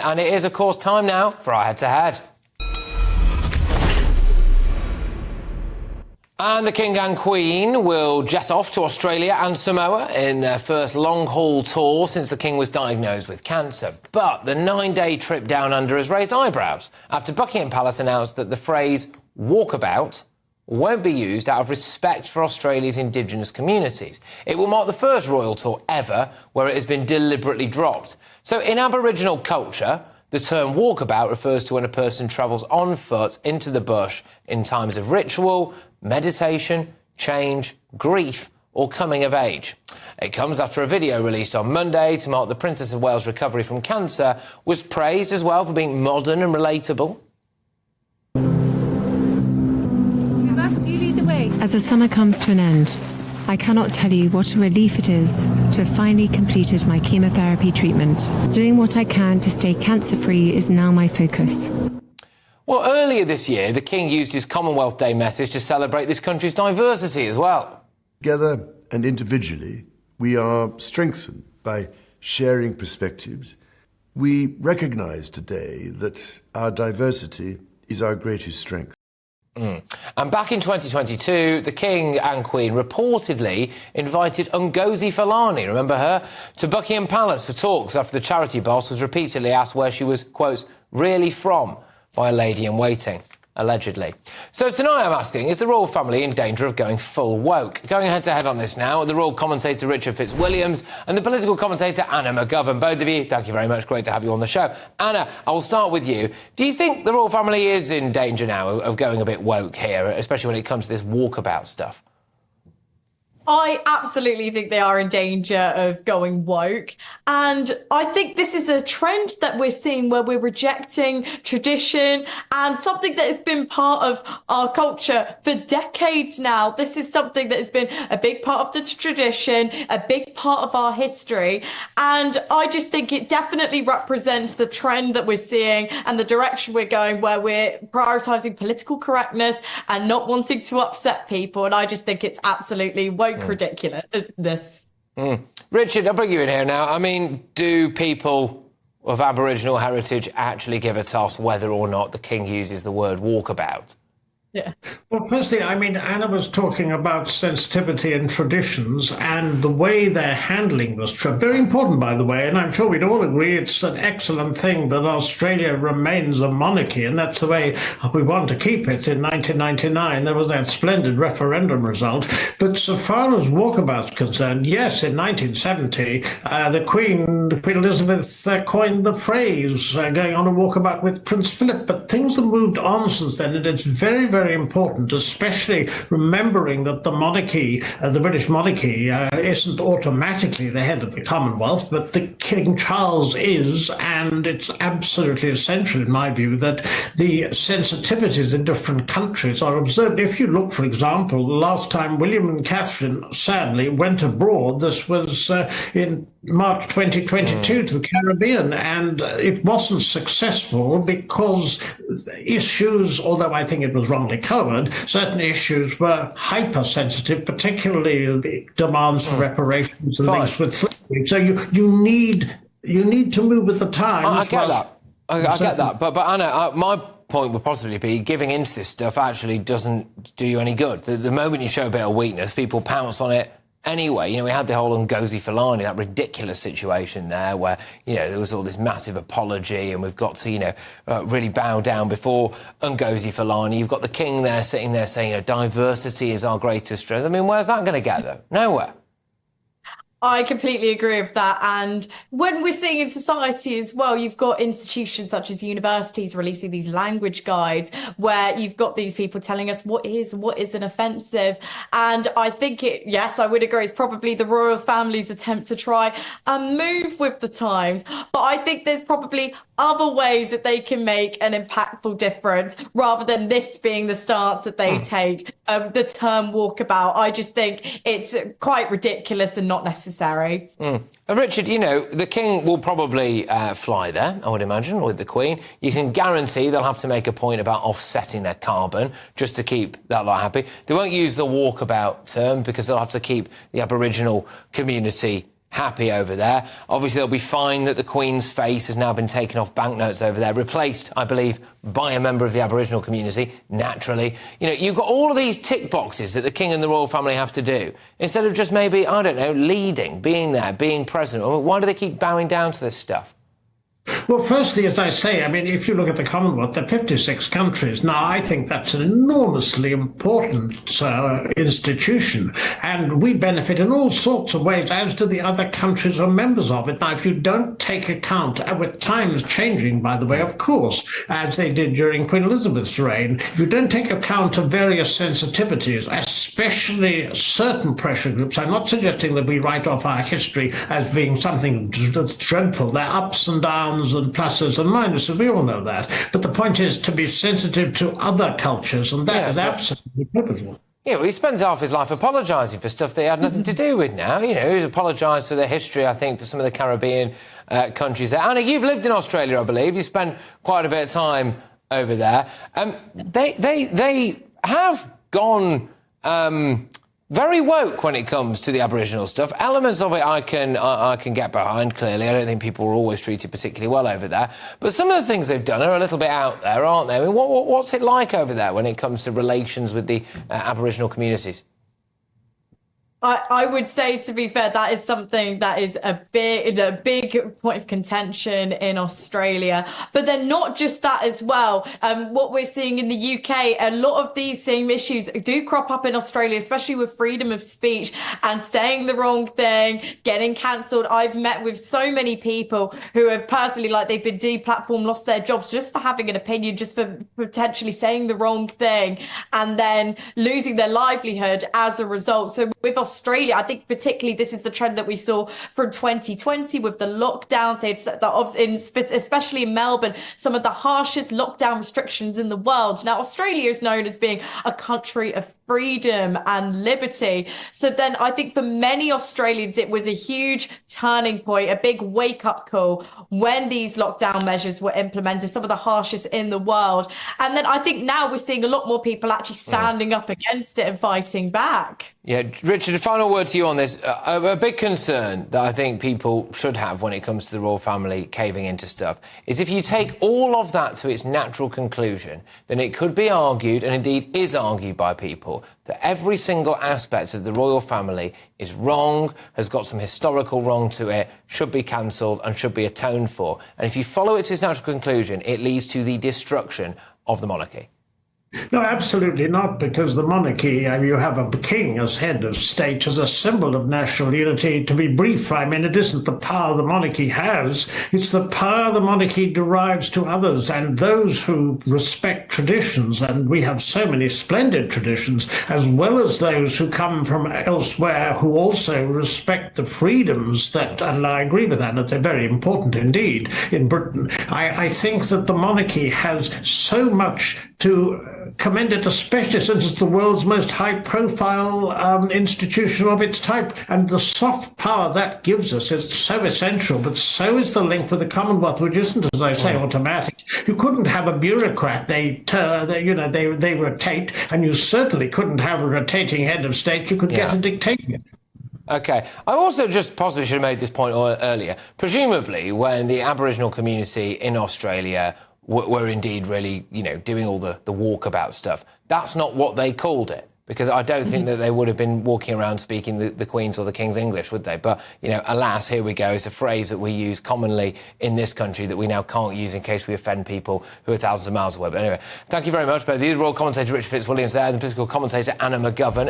and it is, of course, time now for our head-to-head. And the King and Queen will jet off to Australia and Samoa in their first long-haul tour since the King was diagnosed with cancer. But the 9-day trip down under has raised eyebrows after Buckingham Palace announced that the phrase walkabout won't be used out of respect for Australia's indigenous communities. It will mark the first royal tour ever where it has been deliberately dropped. So in Aboriginal culture, the term walkabout refers to when a person travels on foot into the bush in times of ritual, meditation, change, grief or coming of age. It comes after a video released on Monday to mark the Princess of Wales' recovery from cancer was praised as well for being modern and relatable. As the summer comes to an end, I cannot tell you what a relief it is to have finally completed my chemotherapy treatment. Doing what I can to stay cancer-free is now my focus. Well, earlier this year, the King used his Commonwealth Day message to celebrate this country's diversity as well. Together and individually, we are strengthened by sharing perspectives. We recognise today that our diversity is our greatest strength. And back in 2022, the King and Queen reportedly invited Ngozi Fulani, remember her, to Buckingham Palace for talks after the charity boss was repeatedly asked where she was, quote, really from by a lady-in-waiting, allegedly. So tonight I'm asking, is the royal family in danger of going full woke? Going head-to-head on this now, the royal commentator Richard Fitzwilliams and the political commentator Anna McGovern. Both of you, thank you very much. Great to have you on the show. Anna, I will start with you. Do you think the royal family is in danger now of going a bit woke here, especially when it comes to this walkabout stuff? I absolutely think they are in danger of going woke. And I think this is a trend that we're seeing where we're rejecting tradition and something that has been part of our culture for decades now. This is something that has been a big part of the tradition, a big part of our history. And I just think it definitely represents the trend that we're seeing and the direction we're going, where we're prioritising political correctness and not wanting to upset people. And I just think it's absolutely woke. Ridiculousness. Richard, I'll bring you in here now. I mean, do people of Aboriginal heritage actually give a toss whether or not the King uses the word walkabout? Yeah. Well, firstly, I mean, Anna was talking about sensitivity and traditions and the way they're handling this trip. Very important, by the way, and I'm sure we'd all agree it's an excellent thing that Australia remains a monarchy, and that's the way we want to keep it. In 1999, there was that splendid referendum result. But so far as walkabout's concerned, yes, in 1970, the Queen Elizabeth coined the phrase going on a walkabout with Prince Philip, but things have moved on since then, and it's very, very important, especially remembering that the monarchy, the British monarchy, isn't automatically the head of the Commonwealth, but the King Charles is, and it's absolutely essential, in my view, that the sensitivities in different countries are observed. If you look, for example, the last time William and Catherine, sadly, went abroad, this was in March 2022 to the Caribbean, and it wasn't successful because issues, although I think it was wrongly covered, certain issues were hypersensitive, particularly the demands for reparations and links with slavery. So you need to move with the times. I get that. I get that. But Anna, my point would possibly be giving into this stuff actually doesn't do you any good. The moment you show a bit of weakness, people pounce on it anyway. You know, we had the whole Ngozi Fulani, that ridiculous situation there where, you know, there was all this massive apology and we've got to, you know, really bow down before Ngozi Fulani. You've got the King there sitting there saying, you know, diversity is our greatest strength. I mean, where's that going to get them? Nowhere. I completely agree with that. And when we're seeing in society as well, you've got institutions such as universities releasing these language guides where you've got these people telling us what isn't offensive. And I think yes, I would agree, it's probably the royal family's attempt to try and move with the times. But I think there's probably other ways that they can make an impactful difference rather than this being the stance that they take. The term walkabout, I just think it's quite ridiculous and not necessary. Richard, you know, the King will probably fly there, I would imagine, with the Queen. You can guarantee they'll have to make a point about offsetting their carbon just to keep that lot happy. They won't use the walkabout term because they'll have to keep the Aboriginal community happy over there. Obviously, they'll be fine that the Queen's face has now been taken off banknotes over there, replaced, I believe, by a member of the Aboriginal community, naturally. You know, you've got all of these tick boxes that the King and the royal family have to do, instead of just maybe, I don't know, leading, being there, being present. Why do they keep bowing down to this stuff? Well, firstly, as I say, I mean, if you look at the Commonwealth, there are 56 countries. Now, I think that's an enormously important institution, and we benefit in all sorts of ways, as do the other countries who are members of it. Now, if you don't take account, with times changing, by the way, of course, as they did during Queen Elizabeth's reign, if you don't take account of various sensitivities, especially certain pressure groups, I'm not suggesting that we write off our history as being something that's dreadful. There are ups and downs and pluses and minuses, we all know that. But the point is to be sensitive to other cultures, and that is absolutely pivotal. Yeah, well, he spends half his life apologising for stuff that he had nothing to do with now. You know, he's apologised for the history, I think, for some of the Caribbean countries there. Anna, you've lived in Australia, I believe. You spent quite a bit of time over there. They have gone very woke when it comes to the Aboriginal stuff. Elements of it I can get behind, clearly. I don't think people were always treated particularly well over there. But some of the things they've done are a little bit out there, aren't they? I mean, what's it like over there when it comes to relations with the Aboriginal communities? I would say, to be fair, that is something that is a big point of contention in Australia. But then not just that as well. What we're seeing in the UK, a lot of these same issues do crop up in Australia, especially with freedom of speech and saying the wrong thing, getting cancelled. I've met with so many people who have personally, like, they've been deplatformed, lost their jobs just for having an opinion, just for potentially saying the wrong thing, and then losing their livelihood as a result. So with Australia, I think particularly this is the trend that we saw from 2020 with the lockdowns, especially in Melbourne, some of the harshest lockdown restrictions in the world. Now, Australia is known as being a country of freedom and liberty. So then I think for many Australians, it was a huge turning point, a big wake-up call when these lockdown measures were implemented, some of the harshest in the world. And then I think now we're seeing a lot more people actually standing up against it and fighting back. Yeah, Richard, a final word to you on this. A big concern that I think people should have when it comes to the royal family caving into stuff is if you take all of that to its natural conclusion, then it could be argued, and indeed is argued by people, that every single aspect of the royal family is wrong, has got some historical wrong to it, should be cancelled and should be atoned for. And if you follow it to its natural conclusion, it leads to the destruction of the monarchy. No, absolutely not, because the monarchy, you have a king as head of state, as a symbol of national unity. To be brief, I mean, it isn't the power the monarchy has, it's the power the monarchy derives to others, and those who respect traditions, and we have so many splendid traditions, as well as those who come from elsewhere who also respect the freedoms that, and I agree with that, they're very important indeed in Britain. I think that the monarchy has so much to commend it, especially since it's the world's most high-profile institution of its type. And the soft power that gives us is so essential, but so is the link with the Commonwealth, which isn't, as I say, automatic. You couldn't have a bureaucrat. They rotate, and you certainly couldn't have a rotating head of state. You could get a dictator. OK. I also just possibly should have made this point earlier. Presumably, when the Aboriginal community in Australia were indeed really, doing all the walkabout stuff, that's not what they called it, because I don't think that they would have been walking around speaking the Queen's or the King's English, would they? But, alas, here we go. It's a phrase that we use commonly in this country that we now can't use in case we offend people who are thousands of miles away. But anyway, thank you very much, both of you. Royal commentator Richard Fitzwilliams there, and the political commentator Anna McGovern.